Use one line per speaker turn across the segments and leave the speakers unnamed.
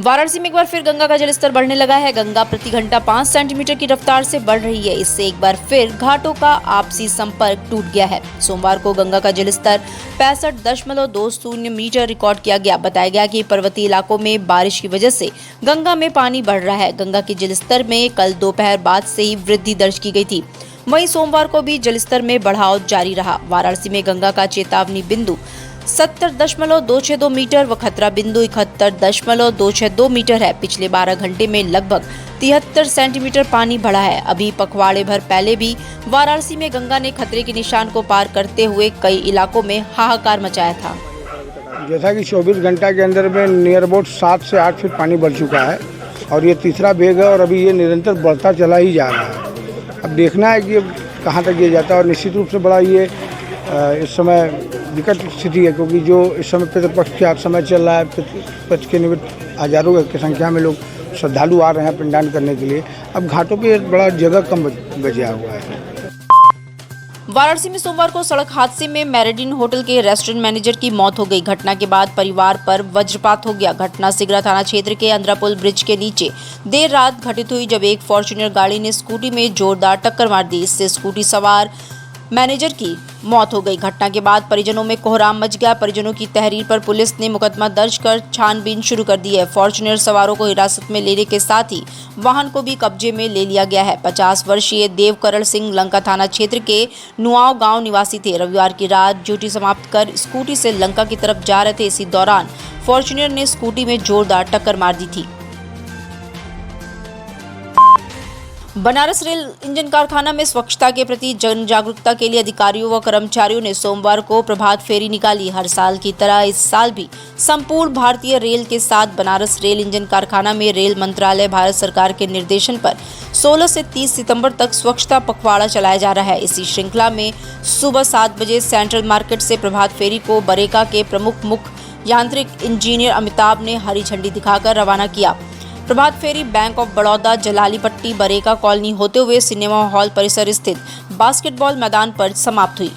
वाराणसी में एक बार फिर गंगा का जलस्तर बढ़ने लगा है। गंगा प्रति घंटा 5 सेंटीमीटर की रफ्तार से बढ़ रही है। इससे एक बार फिर घाटों का आपसी संपर्क टूट गया है। सोमवार को गंगा का जलस्तर 65.20 मीटर रिकॉर्ड किया गया। बताया गया कि पर्वतीय इलाकों में बारिश की वजह से गंगा में पानी बढ़ रहा है। गंगा के जलस्तर में कल दोपहर बाद से ही वृद्धि दर्ज की गई थी। वहीं सोमवार को भी जलस्तर में बढ़ाव जारी रहा। वाराणसी में गंगा का चेतावनी बिंदु 70.262 मीटर व खतरा बिंदु 71.262 मीटर है। पिछले 12 घंटे में लगभग 73 सेंटीमीटर पानी बढ़ा है। अभी पखवाड़े भर पहले भी वाराणसी में गंगा ने खतरे के निशान को पार करते हुए कई इलाकों में हाहाकार मचाया था।
जैसा कि 24 घंटा के अंदर में नियर अबाउट 7 से 8 फीट पानी बढ़ चुका है और ये तीसरा वेग है और अभी ये निरंतर बढ़ता चला ही जा रहा है। अब देखना है कि कहाँ तक ये जाता है और निश्चित रूप से बड़ा ये इस समय विकट स्थिति है, क्योंकि जो इस समय पितृपक्ष का समय चल रहा है। पितृपक्ष के निमित्त हजारों की संख्या में लोग श्रद्धालु आ रहे हैं पिंडदान करने के लिए। अब घाटों पे बड़ा जगह कम बचा हुआ है।
वाराणसी में सोमवार को सड़क हादसे में मैरिडिन होटल के रेस्टोरेंट मैनेजर की मौत हो गई। घटना के बाद परिवार पर वज्रपात हो गया। घटना सिगरा थाना क्षेत्र के अंद्रापुल ब्रिज के नीचे देर रात घटित हुई, जब एक फॉर्च्यूनर गाड़ी ने स्कूटी में जोरदार टक्कर मार दी। इससे स्कूटी सवार मैनेजर की मौत हो गई। घटना के बाद परिजनों में कोहराम मच गया। परिजनों की तहरीर पर पुलिस ने मुकदमा दर्ज कर छानबीन शुरू कर दी है। फॉर्च्यूनर सवारों को हिरासत में लेने के साथ ही वाहन को भी कब्जे में ले लिया गया है। 50 वर्षीय देवकरण सिंह लंका थाना क्षेत्र के नुआव गांव निवासी थे। रविवार की रात ड्यूटी समाप्त कर स्कूटी से लंका की तरफ जा रहे थे। इसी दौरान फॉर्च्यूनर ने स्कूटी में जोरदार टक्कर मार दी थी। बनारस रेल इंजन कारखाना में स्वच्छता के प्रति जन जागरूकता के लिए अधिकारियों व कर्मचारियों ने सोमवार को प्रभात फेरी निकाली। हर साल की तरह इस साल भी संपूर्ण भारतीय रेल के साथ बनारस रेल इंजन कारखाना में रेल मंत्रालय भारत सरकार के निर्देशन पर 16 से 30 सितंबर तक स्वच्छता पखवाड़ा चलाया जा रहा है। इसी श्रृंखला में सुबह 7 बजे सेंट्रल मार्केट से प्रभात फेरी को बरेका के प्रमुख मुख्य यांत्रिक इंजीनियर अमिताभ ने हरी झंडी दिखाकर रवाना किया। प्रभात फेरी बैंक ऑफ बड़ौदा, जलाली पट्टी, बरेका कॉलोनी होते हुए सिनेमा हॉल परिसर स्थित बास्केटबॉल मैदान पर समाप्त हुई।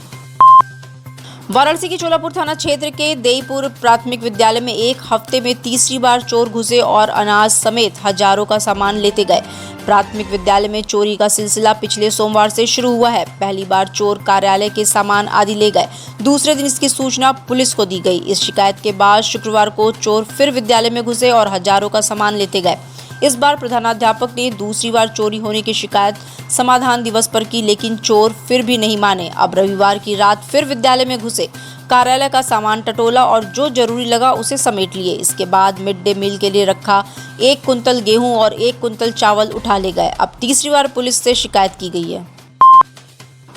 वाराणसी के चोलापुर थाना क्षेत्र के देईपुर प्राथमिक विद्यालय में एक हफ्ते में तीसरी बार चोर घुसे और अनाज समेत हजारों का सामान लेते गए। प्राथमिक विद्यालय में चोरी का सिलसिला पिछले सोमवार से शुरू हुआ है। पहली बार चोर कार्यालय के सामान आदि ले गए। दूसरे दिन इसकी सूचना पुलिस को दी गई। इस शिकायत के बाद शुक्रवार को चोर फिर विद्यालय में घुसे और हजारों का सामान लेते गए। इस बार प्रधानाध्यापक ने दूसरी बार चोरी होने की शिकायत समाधान दिवस पर की, लेकिन चोर फिर भी नहीं माने। अब रविवार की रात फिर विद्यालय में घुसे, कार्यालय का सामान टटोला और जो जरूरी लगा उसे समेट लिए। इसके बाद मिड डे मील के लिए रखा 1 कुंतल गेहूं और 1 कुंतल चावल उठा ले गए। अब तीसरी बार पुलिस से शिकायत की गई है।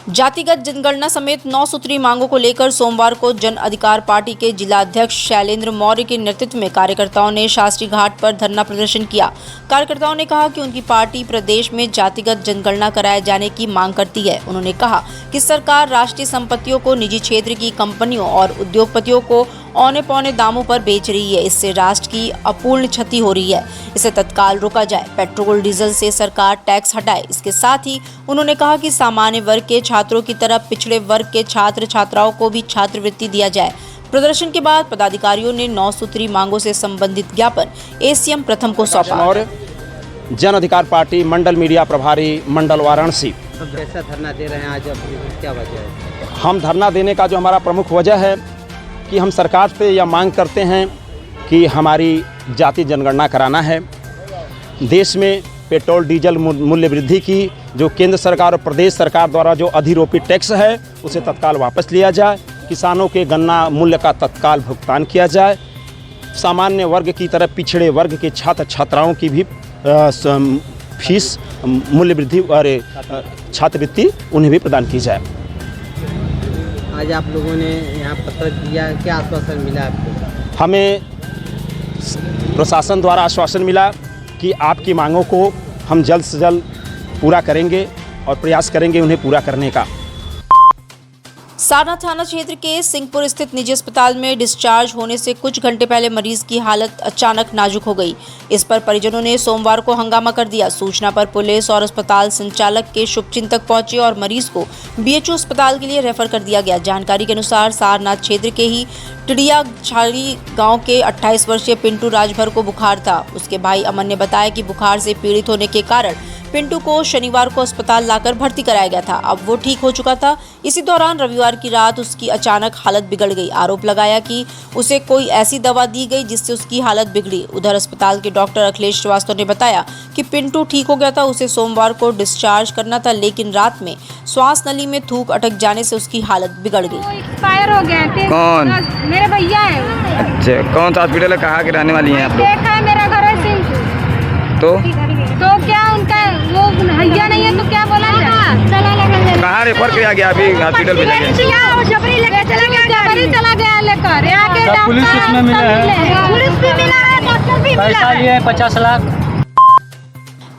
जातिगत जनगणना समेत 9 सूत्री मांगों को लेकर सोमवार को जन अधिकार पार्टी के जिलाध्यक्ष शैलेंद्र मौर्य के नेतृत्व में कार्यकर्ताओं ने शास्त्री घाट पर धरना प्रदर्शन किया। कार्यकर्ताओं ने कहा कि उनकी पार्टी प्रदेश में जातिगत जनगणना कराए जाने की मांग करती है। उन्होंने कहा कि सरकार राष्ट्रीय संपत्तियों को निजी क्षेत्र की कंपनियों और उद्योगपतियों को औने पौने दामों पर बेच रही है। इससे राष्ट्र की अपूर्ण क्षति हो रही है। इसे तत्काल रोका जाए। पेट्रोल डीजल से सरकार टैक्स हटाए। इसके साथ ही उन्होंने कहा कि सामान्य वर्ग के छात्रों की तरह पिछड़े वर्ग के छात्र छात्राओं को भी छात्रवृत्ति दिया जाए। प्रदर्शन के बाद पदाधिकारियों ने 9 सूत्री मांगों से संबंधित ज्ञापन एसीएम प्रथम को सौंपा।
जन अधिकार पार्टी मंडल मीडिया प्रभारी मंडल वाराणसी।
कैसा धरना दे रहे हैं आज, क्या वजह है?
हम धरना देने का जो हमारा प्रमुख वजह है कि हम सरकार से यह मांग करते हैं कि हमारी जाति जनगणना कराना है। देश में पेट्रोल डीजल मूल्य वृद्धि की जो केंद्र सरकार और प्रदेश सरकार द्वारा जो अधिरोपित टैक्स है उसे तत्काल वापस लिया जाए। किसानों के गन्ना मूल्य का तत्काल भुगतान किया जाए। सामान्य वर्ग की तरह पिछड़े वर्ग के छात्र छात्राओं की भी फीस मूल्य वृद्धि और छात्रवृत्ति उन्हें भी प्रदान की जाए।
आज आप लोगों ने यहाँ पत्र दिया, क्या आश्वासन मिला आपको?
हमें प्रशासन द्वारा आश्वासन मिला कि आपकी मांगों को हम जल्द से जल्द पूरा करेंगे और प्रयास करेंगे उन्हें पूरा करने का।
सारनाथ थाना क्षेत्र के सिंहपुर स्थित निजी अस्पताल में डिस्चार्ज होने से कुछ घंटे पहले मरीज की हालत अचानक नाजुक हो गई। इस पर परिजनों ने सोमवार को हंगामा कर दिया। सूचना पर पुलिस और अस्पताल संचालक के शुभचिंतक पहुंचे और मरीज को बीएचयू अस्पताल के लिए रेफर कर दिया गया। जानकारी के अनुसार सारनाथ क्षेत्र के ही टिडिया छाड़ी गांव के 28 वर्षीय पिंटू राजभर को बुखार था। उसके भाई अमन ने बताया कि बुखार से पीड़ित होने के कारण पिंटू को शनिवार को अस्पताल लाकर भर्ती कराया गया था। अब वो ठीक हो चुका था। इसी दौरान रविवार की रात उसकी अचानक हालत बिगड़ गई। आरोप लगाया कि उसे कोई ऐसी दवा दी गई जिससे उसकी हालत बिगड़ी। उधर अस्पताल के डॉक्टर अखिलेश श्रीवास्तव ने बताया कि पिंटू ठीक हो गया था, उसे सोमवार को डिस्चार्ज करना था, लेकिन रात में श्वास नली में थूक अटक जाने से उसकी हालत बिगड़ गई।
एक्सपायर हो गया थे।
कौन?
मेरे भैया है वो।
अच्छा, कौन सा हॉस्पिटल है, कहाँ के रहने वाली हैं आप लोग?
देखा है, मेरा घर है सिंह। तो क्या उनका वो भैया नहीं है तो क्या बोला जाए?
कहाँ रेफर किया गया? अभी हॉस्पिटल भेजा गया?
जबरी चला गया लेकर। यहाँ के
पुलिस उसमें मिला है,
पुलिस भी मिला है, डॉक्टर भी मिला
पैसा
है।
लिए है 50 लाख।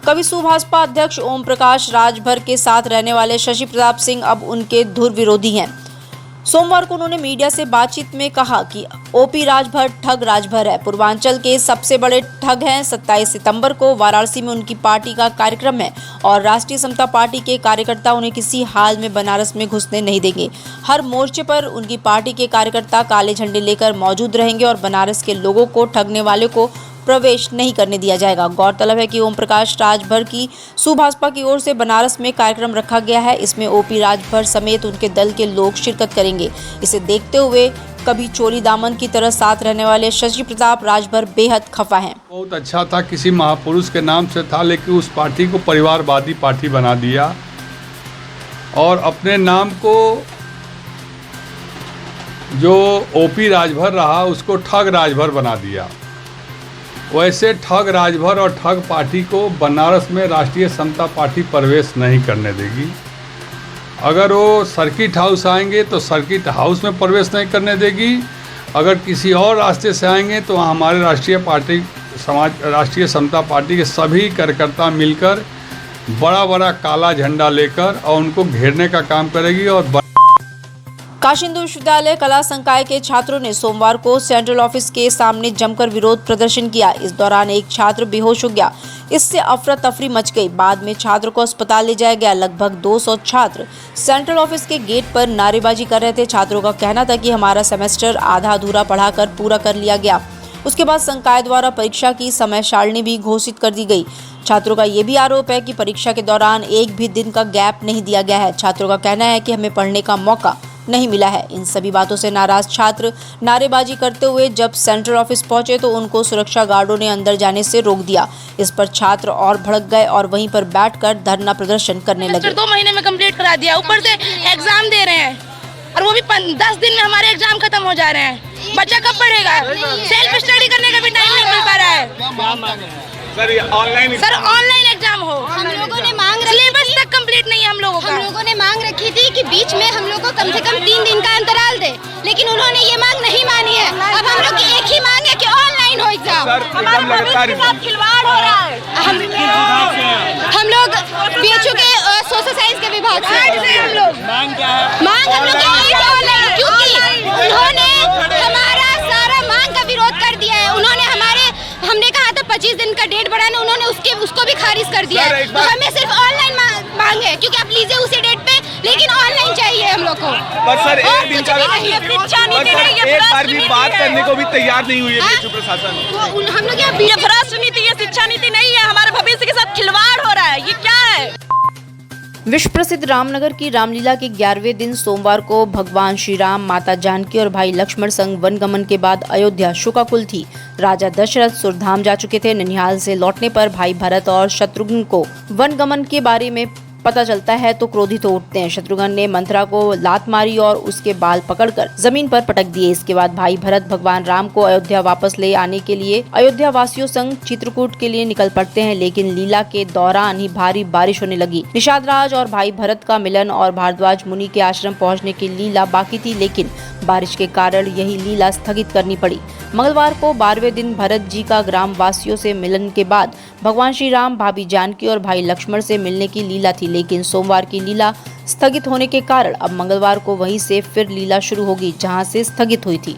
कविसु भाजपा अध्यक्ष ओम प्रकाश राजभर के साथ रहने वाले शशि प्रताप सिंह अब उनके धुर विरोधी हैं। सोमवार को उन्होंने मीडिया से बातचीत में कहा कि ओपी राजभर ठग राजभर है, पूर्वांचल के सबसे बड़े ठग हैं। 27 सितंबर को वाराणसी में उनकी पार्टी का कार्यक्रम है और राष्ट्रीय समता पार्टी के कार्यकर्ता उन्हें किसी हाल में बनारस में घुसने नहीं देंगे। हर मोर्चे पर उनकी पार्टी के कार्यकर्ता काले झंडे लेकर मौजूद रहेंगे और बनारस के लोगों को ठगने वाले को प्रवेश नहीं करने दिया जाएगा। गौरतलब है कि ओम प्रकाश राजभर की सुभाजपा की ओर से बनारस में कार्यक्रम रखा गया है। इसमें ओपी राजभर समेत उनके दल के लोग शिरकत करेंगे। इसे देखते हुए कभी चोली दामन की तरह साथ रहने वाले शशि प्रताप राजभर बेहद खफा हैं।
बहुत अच्छा था, किसी महापुरुष के नाम से था, लेकिन उस पार्टी को परिवारवादी पार्टी बना दिया और अपने नाम को जो ओपी राजभर रहा उसको ठग राजभर बना दिया। वैसे ठग राजभर और ठग पार्टी को बनारस में राष्ट्रीय समता पार्टी प्रवेश नहीं करने देगी। अगर वो सर्किट हाउस आएंगे तो सर्किट हाउस में प्रवेश नहीं करने देगी। अगर किसी और रास्ते से आएंगे तो हमारे राष्ट्रीय समता पार्टी के सभी कार्यकर्ता मिलकर बड़ा बड़ा काला झंडा लेकर और उनको घेरने का काम करेगी। और
काशी हिंदू विश्वविद्यालय कला संकाय के छात्रों ने सोमवार को सेंट्रल ऑफिस के सामने जमकर विरोध प्रदर्शन किया। इस दौरान एक छात्र बेहोश हो गया, इससे अफरा तफरी मच गई। बाद में छात्र को अस्पताल ले जाया गया। लगभग 200 छात्र सेंट्रल ऑफिस के गेट पर नारेबाजी कर रहे थे। छात्रों का कहना था कि हमारा सेमेस्टर आधा अधूरा पढ़ाकर पूरा कर लिया गया। उसके बाद संकाय द्वारा परीक्षा की समय सारणी भी घोषित कर दी गई। छात्रों का ये भी आरोप है कि परीक्षा के दौरान एक भी दिन का गैप नहीं दिया गया है। छात्रों का कहना है कि हमें पढ़ने का मौका नहीं मिला है। इन सभी बातों से नाराज छात्र नारेबाजी करते हुए जब सेंट्रल ऑफिस पहुंचे तो उनको सुरक्षा गार्डों ने अंदर जाने से रोक दिया। इस पर छात्र और भड़क गए और वहीं पर बैठकर धरना प्रदर्शन करने लगे।
2 महीने में कंप्लीट करा दिया, ऊपर से एग्जाम दे रहे हैं और वो भी 10 दिन में हमारे एग्जाम खत्म हो जा रहे हैं। बच्चा कब पढ़ेगा? सेल्फ स्टडी करने का भी टाइम नहीं मिल पा रहा है। सर ऑनलाइन एग्जाम हो।
हम लोगों ने मांग
सिलेबस तक कंप्लीट नहीं है हम लोगों का।
हम लोगों ने मांग रखी थी कि बीच में हम लोग को कम से कम 3 दिन का अंतराल दे, लेकिन उन्होंने ये मांग नहीं मानी है। अब हम लोग की एक ही मांग है कि ऑनलाइन हो एग्जाम। हमारे भविष्य के साथ खिलवाड़ हो रहा है। हम लोग बीएचयू के सोशल साइंस के विभाग से हम लोग मांग हम लोग ऑनलाइन, क्योंकि उन्होंने हमारा सारा मांग का विरोध कर दिया है। उन्होंने हमने कहा था 25 दिन का डेट बढ़ाना, उन्होंने उसको भी खारिज कर दिया है। तो हमें सिर्फ ऑनलाइन मांग है, क्योंकि आप लीजिए उसी डेट पे, लेकिन ऑनलाइन चाहिए हम लोग को।
पर सर एक दिन का
एक
बार भी बात करने को भी तैयार नहीं हुई है बीएचयू प्रशासन।
तो हम लोग ये भ्रष्ट नीति, ये शिक्षा नीति नहीं है, हमारे भविष्य के साथ खिलवाड़ हो रहा है। ये क्या है?
विश्व प्रसिद्ध रामनगर की रामलीला के 11वें दिन सोमवार को भगवान श्री राम, माता जानकी और भाई लक्ष्मण संग वनगमन के बाद अयोध्या शोकाकुल थी। राजा दशरथ सुरधाम जा चुके थे। ननिहाल से लौटने पर भाई भरत और शत्रुघ्न को वनगमन के बारे में पता चलता है तो क्रोधित हो उठते हैं। शत्रुघ्न ने मंथरा को लात मारी और उसके बाल पकड़कर जमीन पर पटक दिए। इसके बाद भाई भरत भगवान राम को अयोध्या वापस ले आने के लिए अयोध्या वासियों संग चित्रकूट के लिए निकल पड़ते हैं, लेकिन लीला के दौरान ही भारी बारिश होने लगी। निषाद राज और भाई भरत का मिलन और भारद्वाज मुनि के आश्रम पहुँचने की लीला बाकी थी, लेकिन बारिश के कारण यही लीला स्थगित करनी पड़ी। मंगलवार को 12वें दिन भरत जी का ग्राम वासियों से मिलन के बाद भगवान श्री राम, भाभी जानकी और भाई लक्ष्मण से मिलने की लीला थी, लेकिन सोमवार की लीला स्थगित होने के कारण अब मंगलवार को वहीं से फिर लीला शुरू होगी जहां से स्थगित हुई थी।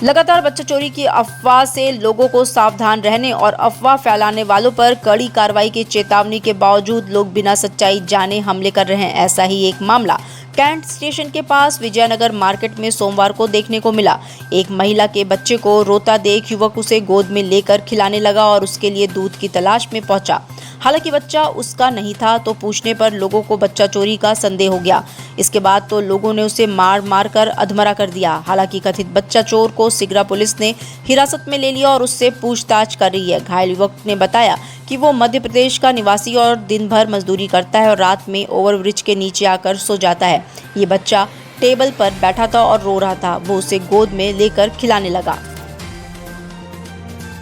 लगातार बच्चा चोरी की अफवाह से लोगों को सावधान रहने और अफवाह फैलाने वालों पर कड़ी कार्रवाई की चेतावनी के बावजूद लोग बिना सच्चाई जाने हमले कर रहे हैं। ऐसा ही एक मामला कैंट स्टेशन के पास विजयनगर मार्केट में सोमवार को देखने को मिला। एक महिला के बच्चे को रोता देख युवक उसे गोद में लेकर खिलाने लगा और उसके लिए दूध की तलाश में पहुंचा। हालांकि बच्चा उसका नहीं था, तो पूछने पर लोगों को बच्चा चोरी का संदेह हो गया। इसके बाद तो लोगों ने उसे मार मार कर अधमरा कर दिया। हालांकि कथित बच्चा चोर को सिगरा पुलिस ने हिरासत में ले लिया और उससे पूछताछ कर रही है। घायल युवक ने बताया कि वो मध्य प्रदेश का निवासी और दिन भर मजदूरी करता है और रात में ओवरब्रिज के नीचे आकर सो जाता है। ये बच्चा टेबल पर बैठा था और रो रहा था। वो उसे गोद में लेकर खिलाने लगा।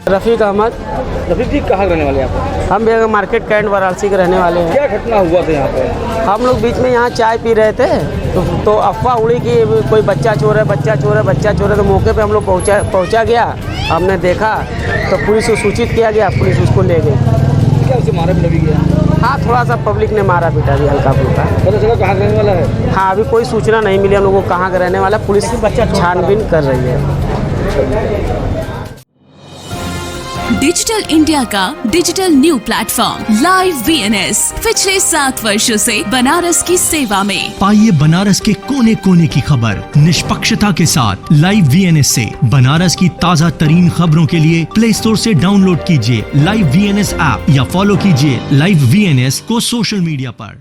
रफीक अहमद।
रफीक जी कहाँ रहने वाले आप?
हम भी मार्केट कैंट वाराणसी के रहने वाले हैं।
क्या घटना हुआ था यहाँ पे?
हम लोग बीच में यहाँ चाय पी रहे थे तो अफवाह उड़ी कि कोई बच्चा चोर है, बच्चा चोर है, बच्चा चोर है। तो मौके पे हम लोग पहुँचा गया। हमने देखा तो पुलिस को सूचित किया गया, पुलिस उसको ले गई।
क्या उसे मारा भी गया?
हाँ, थोड़ा सा पब्लिक ने मारा पीटा भी हल्का फुल्का।
पता चला कहाँ रहने वाला है?
हाँ, अभी कोई सूचना नहीं मिली हम लोगों को कहाँ का रहने वाला। पुलिस छानबीन कर रही है।
डिजिटल इंडिया का digital new platform live VNS पिछले 7 वर्षों से बनारस की सेवा में।
पाइए बनारस के कोने कोने की खबर निष्पक्षता के साथ। लाइव VNS से बनारस की ताज़ा तरीन खबरों के लिए प्ले स्टोर से डाउनलोड कीजिए लाइव VNS ऐप या फॉलो कीजिए लाइव VNS को सोशल मीडिया पर।